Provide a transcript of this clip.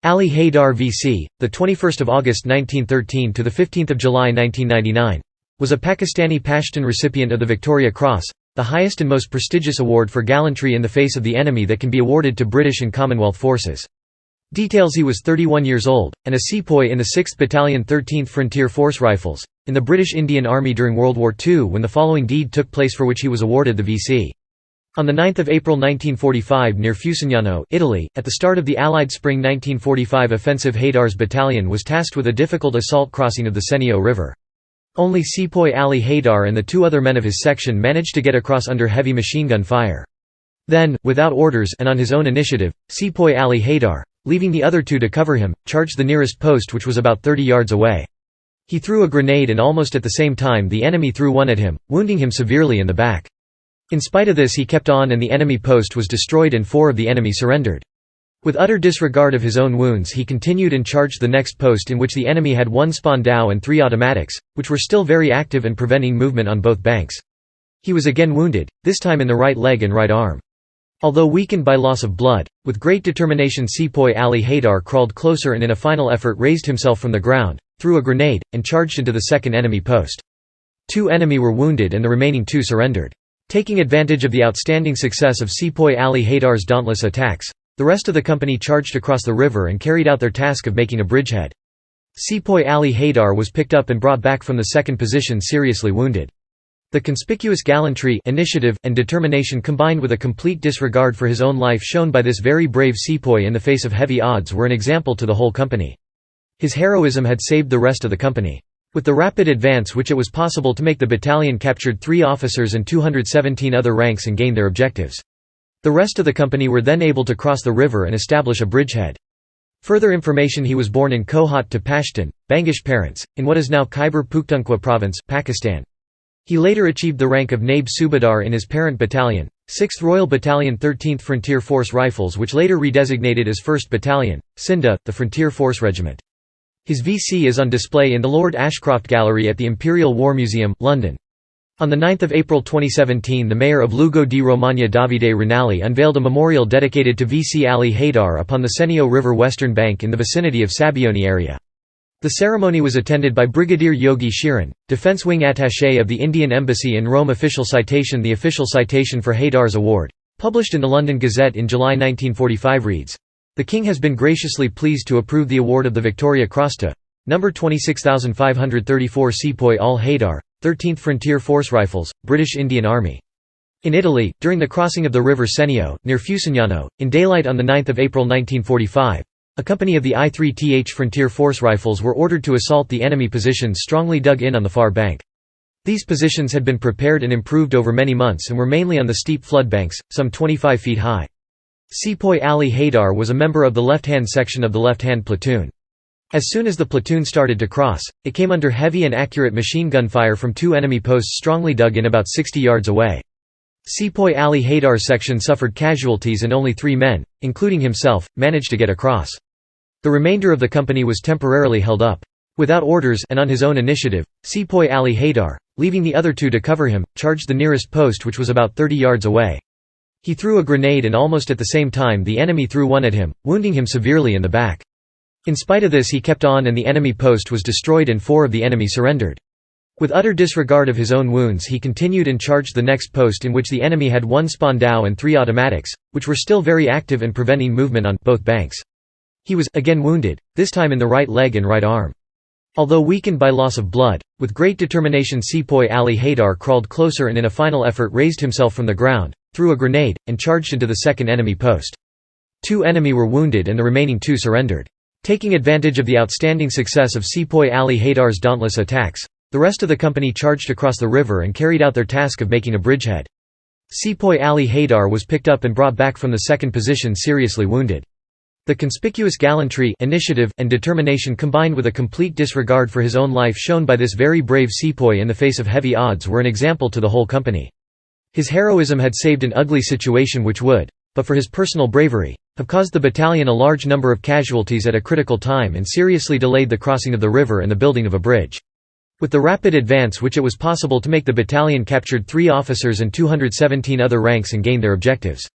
Ali Haidar VC, the 21st of August 1913 to the 15th of July 1999, was a Pakistani Pashtun recipient of the Victoria Cross, the highest and most prestigious award for gallantry in the face of the enemy that can be awarded to British and Commonwealth forces. Details: he was 31 years old, and a sepoy in the 6th Battalion 13th Frontier Force Rifles, in the British Indian Army during World War II when the following deed took place for which he was awarded the VC. On 9 April 1945 near Fusignano, Italy, at the start of the Allied Spring 1945 offensive, Haidar's battalion was tasked with a difficult assault crossing of the Senio River. Only Sepoy Ali Haidar and the two other men of his section managed to get across under heavy machine gun fire. Then, without orders and on his own initiative, Sepoy Ali Haidar, leaving the other two to cover him, charged the nearest post, which was about 30 yards away. He threw a grenade and almost at the same time the enemy threw one at him, wounding him severely in the back. In spite of this he kept on and the enemy post was destroyed and 4 of the enemy surrendered. With utter disregard of his own wounds he continued and charged the next post, in which the enemy had 1 Spandau and 3 automatics, which were still very active and preventing movement on both banks. He was again wounded, this time in the right leg and right arm. Although weakened by loss of blood, with great determination Sepoy Ali Haidar crawled closer and in a final effort raised himself from the ground, threw a grenade, and charged into the second enemy post. 2 enemy were wounded and the remaining 2 surrendered. Taking advantage of the outstanding success of Sepoy Ali Haidar's dauntless attacks, the rest of the company charged across the river and carried out their task of making a bridgehead. Sepoy Ali Haidar was picked up and brought back from the second position seriously wounded. The conspicuous gallantry, initiative, and determination combined with a complete disregard for his own life shown by this very brave sepoy in the face of heavy odds were an example to the whole company. His heroism had saved the rest of the company. With the rapid advance which it was possible to make, the battalion captured 3 officers and 217 other ranks and gained their objectives. The rest of the company were then able to cross the river and establish a bridgehead. Further information: he was born in Kohat to Pashtun, Bangish parents, in what is now Khyber Pakhtunkhwa province, Pakistan. He later achieved the rank of Naib Subadar in his parent battalion, 6th Royal Battalion 13th Frontier Force Rifles, which later redesignated as 1st Battalion, Sinda, the Frontier Force Regiment. His VC is on display in the Lord Ashcroft Gallery at the Imperial War Museum, London. On 9 April 2017 the mayor of Lugo di Romagna Davide Rinaldi unveiled a memorial dedicated to VC Ali Haidar upon the Senio River western bank in the vicinity of Sabbione area. The ceremony was attended by Brigadier Yogi Shiran, Defence Wing Attaché of the Indian Embassy in Rome. Official citation: the official citation for Haidar's award, published in the London Gazette in July 1945 reads, "The King has been graciously pleased to approve the award of the Victoria Cross to No. 26534 Sepoy Ali Haidar, 13th Frontier Force Rifles, British Indian Army." In Italy, during the crossing of the river Senio, near Fusignano, in daylight on 9 April 1945, a company of the I-3th Frontier Force Rifles were ordered to assault the enemy positions strongly dug in on the far bank. These positions had been prepared and improved over many months and were mainly on the steep flood banks, some 25 feet high. Sepoy Ali Haidar was a member of the left-hand section of the left-hand platoon. As soon as the platoon started to cross, it came under heavy and accurate machine gun fire from 2 enemy posts strongly dug in about 60 yards away. Sepoy Ali Haidar's section suffered casualties and only 3 men, including himself, managed to get across. The remainder of the company was temporarily held up. Without orders and on his own initiative, Sepoy Ali Haidar, leaving the other 2 to cover him, charged the nearest post, which was about 30 yards away. He threw a grenade and almost at the same time the enemy threw one at him, wounding him severely in the back. In spite of this he kept on and the enemy post was destroyed and 4 of the enemy surrendered. With utter disregard of his own wounds he continued and charged the next post, in which the enemy had 1 Spandau and 3 automatics, which were still very active and preventing movement on both banks. He was again wounded, this time in the right leg and right arm. Although weakened by loss of blood, with great determination Sepoy Ali Haidar crawled closer and in a final effort raised himself from the ground, threw a grenade, and charged into the second enemy post. 2 enemy were wounded and the remaining 2 surrendered. Taking advantage of the outstanding success of Sepoy Ali Haidar's dauntless attacks, the rest of the company charged across the river and carried out their task of making a bridgehead. Sepoy Ali Haidar was picked up and brought back from the second position seriously wounded. The conspicuous gallantry, initiative, and determination combined with a complete disregard for his own life shown by this very brave sepoy in the face of heavy odds were an example to the whole company. His heroism had saved an ugly situation which would, but for his personal bravery, have caused the battalion a large number of casualties at a critical time and seriously delayed the crossing of the river and the building of a bridge. With the rapid advance which it was possible to make, the battalion captured 3 officers and 217 other ranks and gained their objectives.